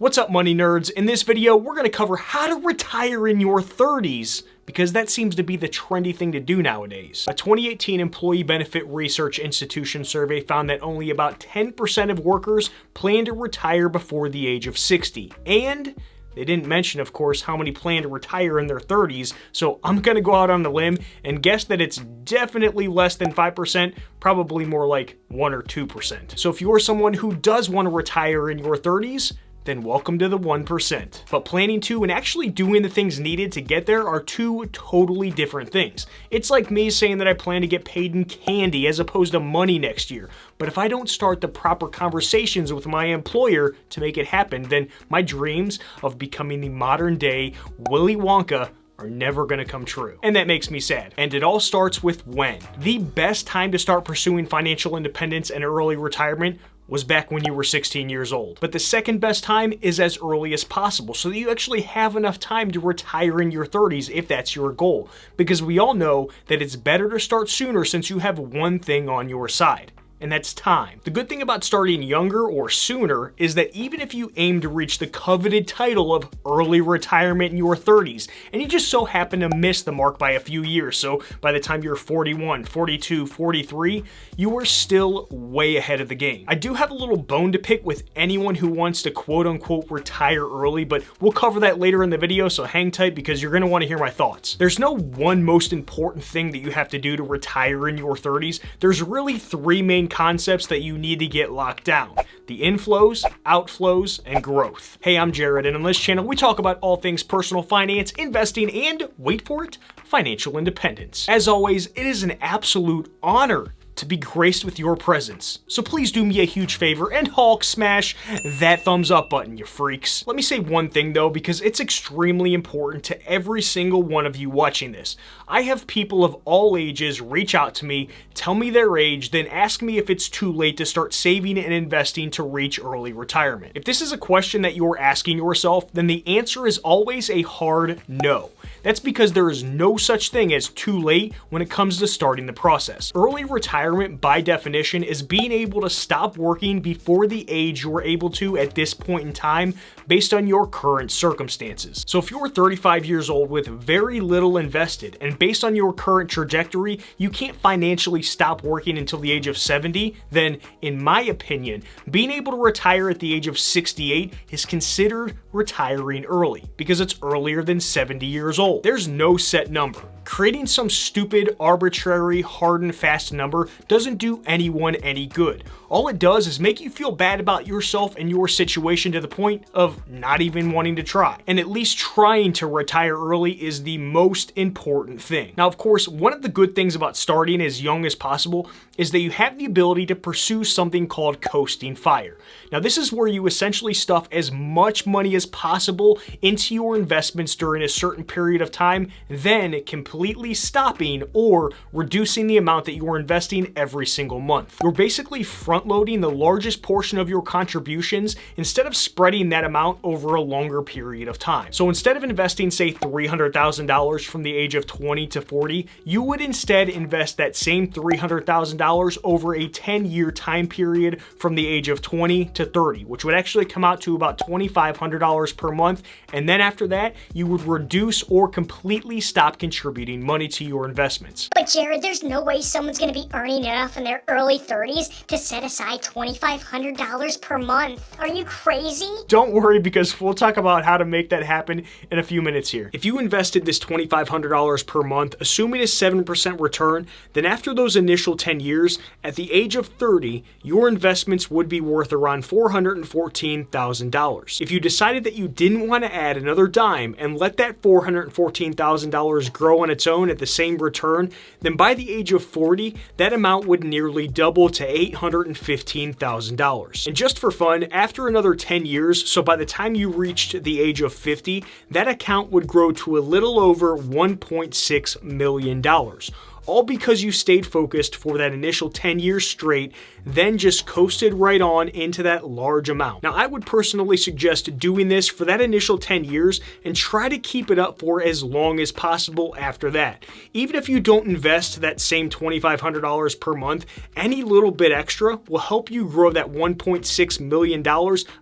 What's up, money nerds? In this video, we're going to cover how to retire in your 30s, because that seems to be the trendy thing to do nowadays. A 2018 Employee Benefit Research Institution survey found that only about 10% of workers plan to retire before the age of 60. And they didn't mention, of course, how many plan to retire in their 30s, so I'm going to go out on a limb and guess that it's definitely less than 5%, probably more like 1 or 2%. So if you're someone who does want to retire in your 30s, then welcome to the 1%. But planning to and actually doing the things needed to get there are two totally different things. It's like me saying that I plan to get paid in candy as opposed to money next year. But if I don't start the proper conversations with my employer to make it happen, then my dreams of becoming the modern day Willy Wonka are never gonna come true. And that makes me sad. And it all starts with when. The best time to start pursuing financial independence and early retirement was back when you were 16 years old. But the second best time is as early as possible, so that you actually have enough time to retire in your 30s if that's your goal. Because we all know that it's better to start sooner since you have one thing on your side, and that's time. The good thing about starting younger or sooner is that even if you aim to reach the coveted title of early retirement in your 30s, and you just so happen to miss the mark by a few years, so by the time you're 41, 42, 43, you are still way ahead of the game. I do have a little bone to pick with anyone who wants to quote-unquote retire early, but we'll cover that later in the video, so hang tight because you're gonna wanna hear my thoughts. There's no one most important thing that you have to do to retire in your 30s. There's really three main concepts that you need to get locked down: the inflows, outflows, and growth. Hey, I'm Jarrad, and on this channel we talk about all things personal finance, investing, and, wait for it, financial independence. As always, it is an absolute honor to be graced with your presence. So please do me a huge favor and Hulk smash that thumbs up button, you freaks. Let me say one thing though, because it's extremely important to every single one of you watching this. I have people of all ages reach out to me, tell me their age, then ask me if it's too late to start saving and investing to reach early retirement. If this is a question that you're asking yourself, then the answer is always a hard no. That's because there is no such thing as too late when it comes to starting the process. Early retirement, by definition, is being able to stop working before the age you're able to at this point in time based on your current circumstances. So if you're 35 years old with very little invested, and based on your current trajectory, you can't financially stop working until the age of 70, then, in my opinion, being able to retire at the age of 68 is considered retiring early, because it's earlier than 70 years old. There's no set number. Creating some stupid, arbitrary, hard and fast number doesn't do anyone any good. All it does is make you feel bad about yourself and your situation to the point of not even wanting to try. And at least trying to retire early is the most important thing. Now, of course, one of the good things about starting as young as possible is that you have the ability to pursue something called coasting fire. Now, this is where you essentially stuff as much money as possible into your investments during a certain period of time, then completely stopping or reducing the amount that you are investing every single month. You're basically front-loading the largest portion of your contributions instead of spreading that amount over a longer period of time. So instead of investing, say, $300,000 from the age of 20 to 40, you would instead invest that same $300,000 over a 10-year time period from the age of 20 to 30, which would actually come out to about $2,500 per month. And then after that, you would reduce or completely stop contributing money to your investments. But Jarrad, there's no way someone's going to be earning enough in their early 30s to set aside $2,500 per month. Are you crazy? Don't worry, because we'll talk about how to make that happen in a few minutes here. If you invested this $2,500 per month, assuming a 7% return, then after those initial 10 years, at the age of 30, your investments would be worth around $414,000. If you decided that you didn't want to add another dime and let that $414,000 grow on its own at the same return, then by the age of 40, that amount would nearly double to $815,000. And just for fun, after another 10 years, so by the time you reached the age of 50, that account would grow to a little over $1.6 million. all because you stayed focused for that initial 10 years straight, then just coasted right on into that large amount. Now, I would personally suggest doing this for that initial 10 years and try to keep it up for as long as possible after that. Even if you don't invest that same $2,500 per month, any little bit extra will help you grow that $1.6 million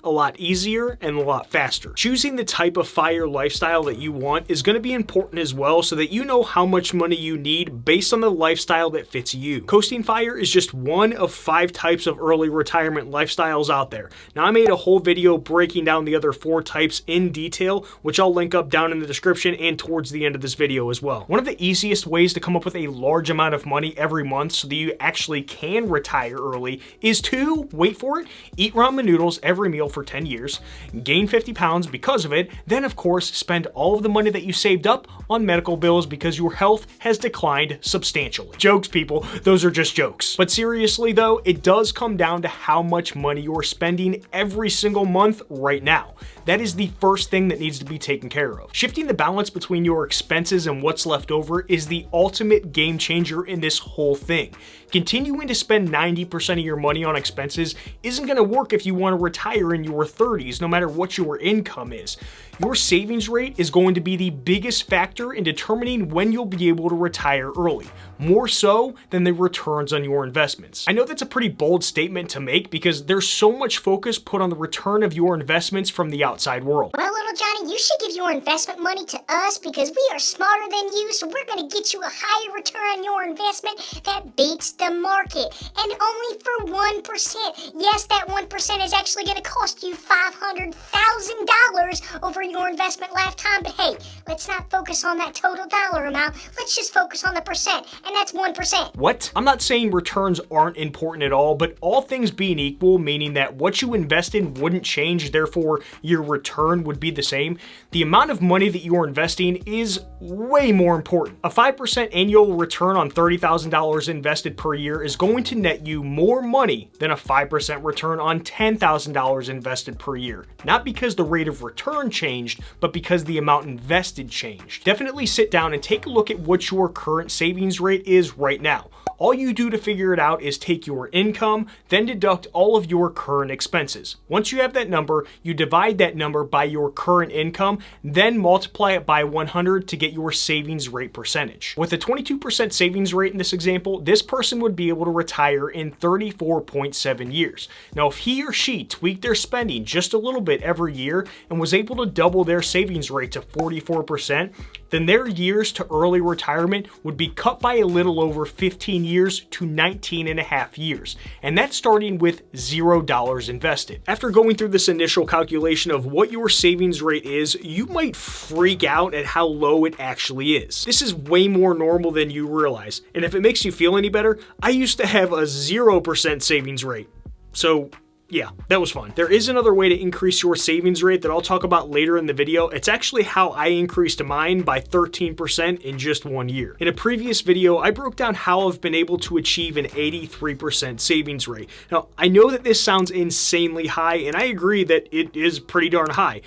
a lot easier and a lot faster. Choosing the type of FIRE lifestyle that you want is going to be important as well, so that you know how much money you need based on the lifestyle that fits you. Coasting FIRE is just one of 5 types of early retirement lifestyles out there. Now, I made a whole video breaking down the other 4 types in detail, which I'll link up down in the description and towards the end of this video as well. One of the easiest ways to come up with a large amount of money every month so that you actually can retire early is to, wait for it, eat ramen noodles every meal for 10 years, gain 50 pounds because of it, then of course spend all of the money that you saved up on medical bills because your health has declined substantially. Jokes, people, those are just jokes. But seriously though, it does come down to how much money you're spending every single month right now. That is the first thing that needs to be taken care of. Shifting the balance between your expenses and what's left over is the ultimate game changer in this whole thing. Continuing to spend 90% of your money on expenses isn't going to work if you want to retire in your 30s, no matter what your income is. Your savings rate is going to be the biggest factor in determining when you'll be able to retire early, more so than the returns on your investments. I know that's a pretty bold statement to make because there's so much focus put on the return of your investments from the outside world. Well, little Johnny, you should give your investment money to us because we are smarter than you, so we're going to get you a higher return on your investment that beats the market, and only for 1%. Yes, that 1% is actually going to cost you $500,000 over your investment lifetime, but hey, let's not focus on that total dollar amount. Let's just focus on the percent, and that's 1%. What? I'm not saying returns aren't important at all, but all things being equal, meaning that what you invest in wouldn't change, therefore your return would be the same, the amount of money that you're investing is way more important. A 5% annual return on $30,000 invested per year is going to net you more money than a 5% return on $10,000 invested per year. Not because the rate of return changed, but because the amount invested changed. Definitely sit down and take a look at what your current savings rate is right now. All you do to figure it out is take your income, then deduct all of your current expenses. Once you have that number, you divide that number by your current income, then multiply it by 100 to get your savings rate percentage. With a 22% savings rate in this example, this person would be able to retire in 34.7 years. Now, if he or she tweaked their spending just a little bit every year and was able to double their savings rate to 44%, then their years to early retirement would be cut by a little over 15 years to 19 and a half years. And that's starting with $0 invested. After going through this initial calculation of what your savings rate is, you might freak out at how low it actually is. This is way more normal than you realize. And if it makes you feel any better, I used to have a 0% savings rate. So yeah, that was fun. There is another way to increase your savings rate that I'll talk about later in the video. It's actually how I increased mine by 13% in just 1 year. In a previous video, I broke down how I've been able to achieve an 83% savings rate. Now, I know that this sounds insanely high, and I agree that it is pretty darn high.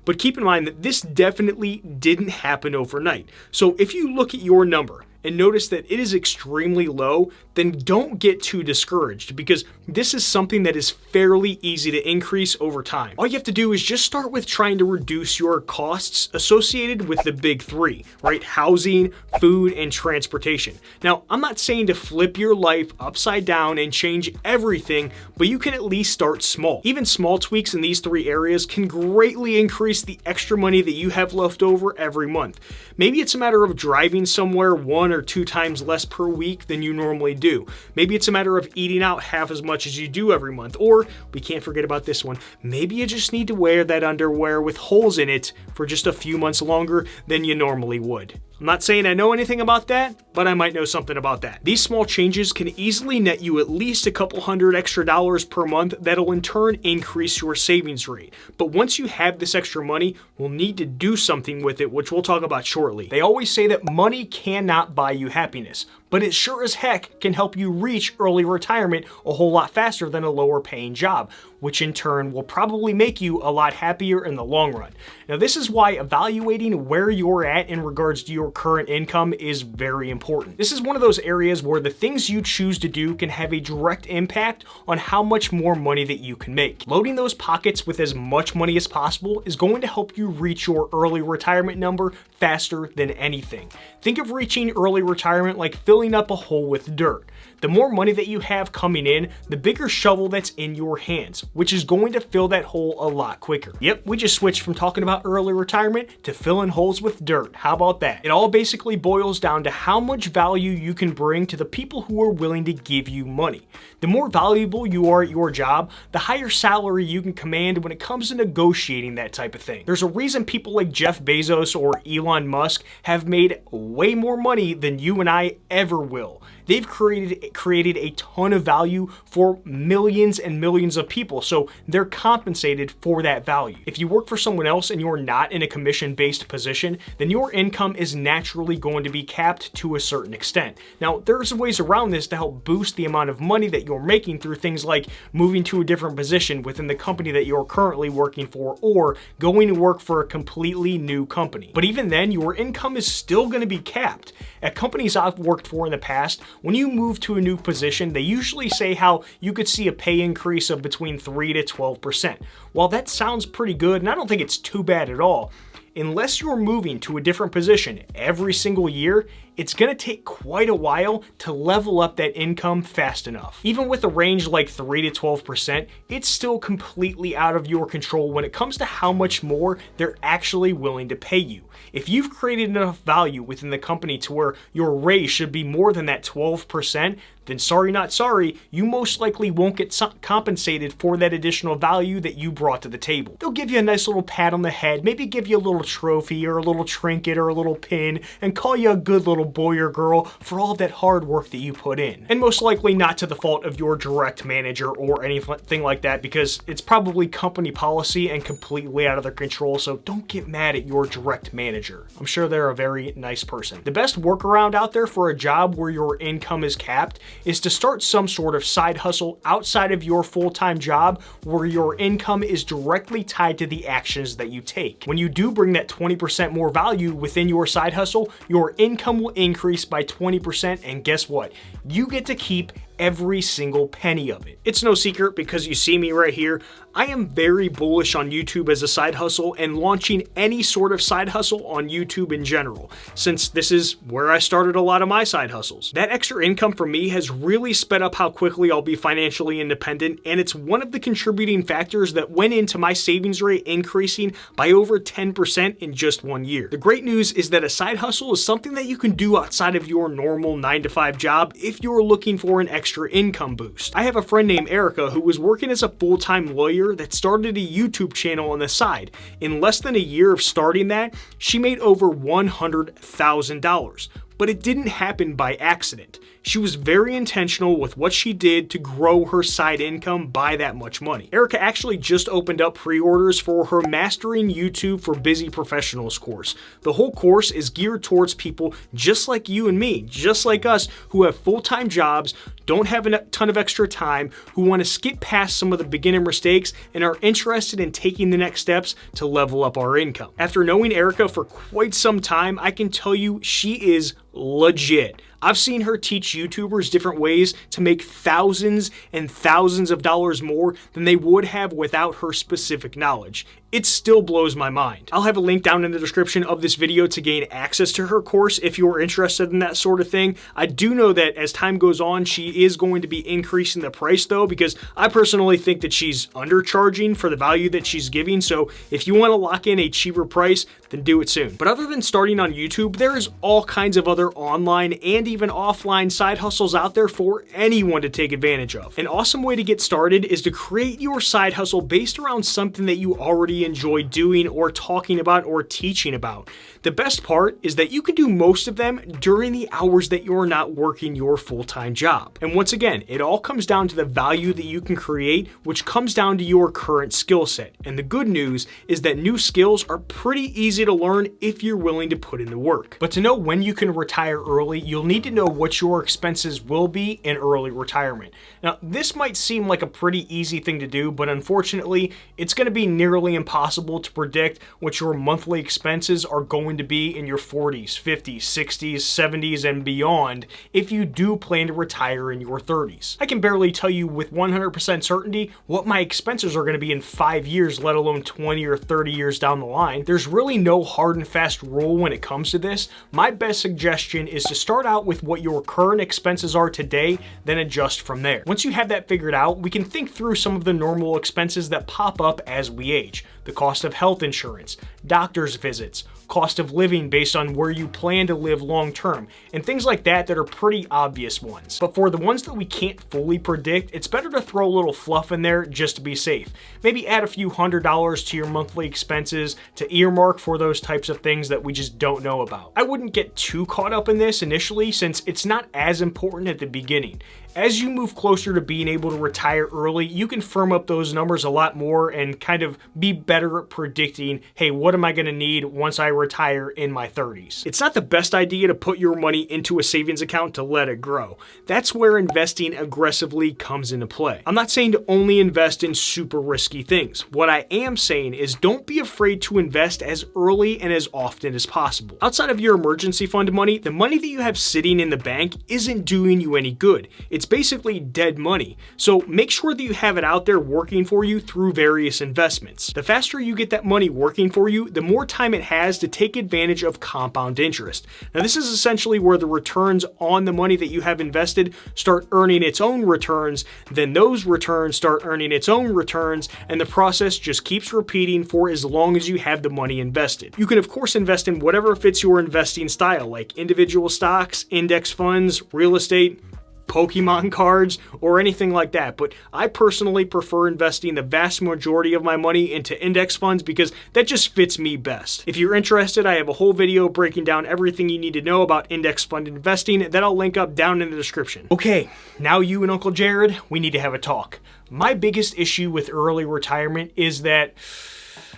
But keep in mind that this definitely didn't happen overnight. So if you look at your number and notice that it is extremely low, then don't get too discouraged because this is something that is fairly easy to increase over time. All you have to do is just start with trying to reduce your costs associated with the big 3, right? Housing, food, and transportation. Now, I'm not saying to flip your life upside down and change everything, but you can at least start small. Even small tweaks in these 3 areas can greatly increase the extra money that you have left over every month. Maybe it's a matter of driving somewhere 1 or 2 times less per week than you normally do. Maybe it's a matter of eating out half as much as you do every month. Or, we can't forget about this one, maybe you just need to wear that underwear with holes in it for just a few months longer than you normally would. I'm not saying I know anything about that, but I might know something about that. These small changes can easily net you at least a couple $100 extra per month that'll in turn increase your savings rate. But once you have this extra money, we'll need to do something with it, which we'll talk about shortly. They always say that money cannot buy you happiness, but it sure as heck can help you reach early retirement a whole lot faster than a lower paying job, which in turn will probably make you a lot happier in the long run. Now, this is why evaluating where you're at in regards to your current income is very important. This is one of those areas where the things you choose to do can have a direct impact on how much more money that you can make. Loading those pockets with as much money as possible is going to help you reach your early retirement number faster than anything. Think of reaching early retirement like filling up a hole with dirt. The more money that you have coming in, the bigger shovel that's in your hands, which is going to fill that hole a lot quicker. Yep, we just switched from talking about early retirement to filling holes with dirt. How about that? It all basically boils down to how much value you can bring to the people who are willing to give you money. The more valuable you are at your job, the higher salary you can command when it comes to negotiating that type of thing. There's a reason people like Jeff Bezos or Elon Musk have made way more money than you and I ever will. They've created a ton of value for millions and millions of people, so they're compensated for that value. If you work for someone else and you're not in a commission-based position, then your income is naturally going to be capped to a certain extent. Now, there's ways around this to help boost the amount of money that you're making through things like moving to a different position within the company that you're currently working for, or going to work for a completely new company. But even then, your income is still going to be capped. At companies I've worked for in the past, when you move to a new position, they usually say how you could see a pay increase of between 3 to 12%. While that sounds pretty good, and I don't think it's too bad at all, unless you're moving to a different position every single year, it's going to take quite a while to level up that income fast enough. Even with a range like 3 to 12%, it's still completely out of your control when it comes to how much more they're actually willing to pay you. If you've created enough value within the company to where your raise should be more than that 12%, then sorry not sorry, you most likely won't get compensated for that additional value that you brought to the table. They'll give you a nice little pat on the head, maybe give you a little trophy or a little trinket or a little pin, and call you a good little boy or girl for all of that hard work that you put in. And most likely not to the fault of your direct manager or anything like that, because it's probably company policy and completely out of their control, so don't get mad at your direct manager. I'm sure they're a very nice person. The best workaround out there for a job where your income is capped is to start some sort of side hustle outside of your full-time job where your income is directly tied to the actions that you take. When you do bring that 20% more value within your side hustle, your income will increase by 20%, and guess what? You get to keep every single penny of it. It's no secret because you see me right here. I am very bullish on YouTube as a side hustle and launching any sort of side hustle on YouTube in general, since this is where I started a lot of my side hustles. That extra income for me has really sped up how quickly I'll be financially independent, and it's one of the contributing factors that went into my savings rate increasing by over 10% in just 1 year. The great news is that a side hustle is something that you can do outside of your normal 9-to-5 job if you're looking for an extra income boost. I have a friend named Erica who was working as a full-time lawyer that started a YouTube channel on the side. In less than a year of starting that, she made over $100,000. But it didn't happen by accident. She was very intentional with what she did to grow her side income by that much money. Erica actually just opened up pre-orders for her Mastering YouTube for Busy Professionals course. The whole course is geared towards people just like you and me, just like us, who have full-time jobs, don't have a ton of extra time, who want to skip past some of the beginner mistakes and are interested in taking the next steps to level up our income. After knowing Erica for quite some time, I can tell you she is legit. I've seen her teach YouTubers different ways to make thousands and thousands of dollars more than they would have without her specific knowledge. It still blows my mind. I'll have a link down in the description of this video to gain access to her course if you're interested in that sort of thing. I do know that as time goes on, she is going to be increasing the price though, because I personally think that she's undercharging for the value that she's giving. So if you want to lock in a cheaper price, then do it soon. But other than starting on YouTube, there is all kinds of other online and even offline side hustles out there for anyone to take advantage of. An awesome way to get started is to create your side hustle based around something that you already enjoy doing or talking about or teaching about. The best part is that you can do most of them during the hours that you're not working your full-time job. And once again, it all comes down to the value that you can create, which comes down to your current skill set. And the good news is that new skills are pretty easy to learn if you're willing to put in the work. But to know when you can retire early, you'll need need to know what your expenses will be in early retirement. Now, this might seem like a pretty easy thing to do, but unfortunately, it's going to be nearly impossible to predict what your monthly expenses are going to be in your 40s, 50s, 60s, 70s, and beyond if you do plan to retire in your 30s. I can barely tell you with 100% certainty what my expenses are going to be in 5 years, let alone 20 or 30 years down the line. There's really no hard and fast rule when it comes to this. My best suggestion is to start out with what your current expenses are today, then adjust from there. Once you have that figured out, we can think through some of the normal expenses that pop up as we age. The cost of health insurance, doctor's visits, cost of living based on where you plan to live long term, and things like that are pretty obvious ones. But for the ones that we can't fully predict, it's better to throw a little fluff in there just to be safe. Maybe add a few $100s to your monthly expenses to earmark for those types of things that we just don't know about. I wouldn't get too caught up in this initially since it's not as important at the beginning. As you move closer to being able to retire early, you can firm up those numbers a lot more and kind of be better at predicting, hey, what am I going to need once I retire in my 30s? It's not the best idea to put your money into a savings account to let it grow. That's where investing aggressively comes into play. I'm not saying to only invest in super risky things. What I am saying is don't be afraid to invest as early and as often as possible. Outside of your emergency fund money, the money that you have sitting in the bank isn't doing you any good. It's basically dead money. So make sure that you have it out there working for you through various investments. The faster you get that money working for you, the more time it has to take advantage of compound interest. Now, this is essentially where the returns on the money that you have invested start earning its own returns, then those returns start earning its own returns, and the process just keeps repeating for as long as you have the money invested. You can, of course, invest in whatever fits your investing style, like individual stocks, index funds, real estate, Pokemon cards, or anything like that, but I personally prefer investing the vast majority of my money into index funds because that just fits me best. If you're interested, I have a whole video breaking down everything you need to know about index fund investing that I'll link up down in the description. Okay, now you and Uncle Jarrad, we need to have a talk. My biggest issue with early retirement is that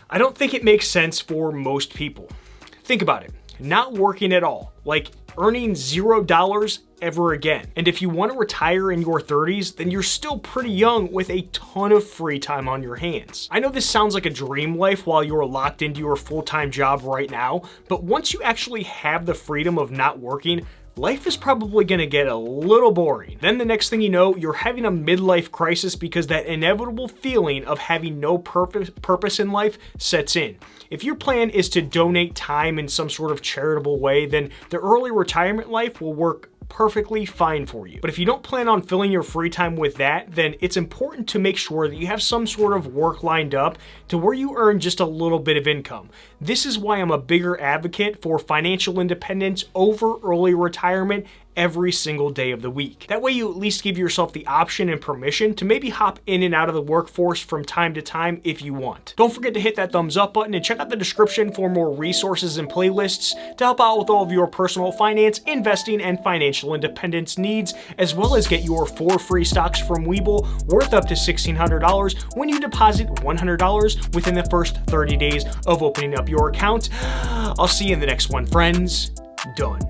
I don't think it makes sense for most people. Think about it. Not working at all, like earning $0 ever again. And if you want to retire in your 30s, then you're still pretty young with a ton of free time on your hands. I know this sounds like a dream life while you're locked into your full-time job right now, but once you actually have the freedom of not working, life is probably going to get a little boring. Then the next thing you know, you're having a midlife crisis because that inevitable feeling of having no purpose in life sets in. If your plan is to donate time in some sort of charitable way, then the early retirement life will work perfectly fine for you. But if you don't plan on filling your free time with that, then it's important to make sure that you have some sort of work lined up to where you earn just a little bit of income. This is why I'm a bigger advocate for financial independence over early retirement every single day of the week. That way you at least give yourself the option and permission to maybe hop in and out of the workforce from time to time if you want. Don't forget to hit that thumbs up button and check out the description for more resources and playlists to help out with all of your personal finance, investing, and financial independence needs, as well as get your 4 free stocks from Webull worth up to $1,600 when you deposit $100 within the first 30 days of opening up your account. I'll see you in the next one, friends. Done.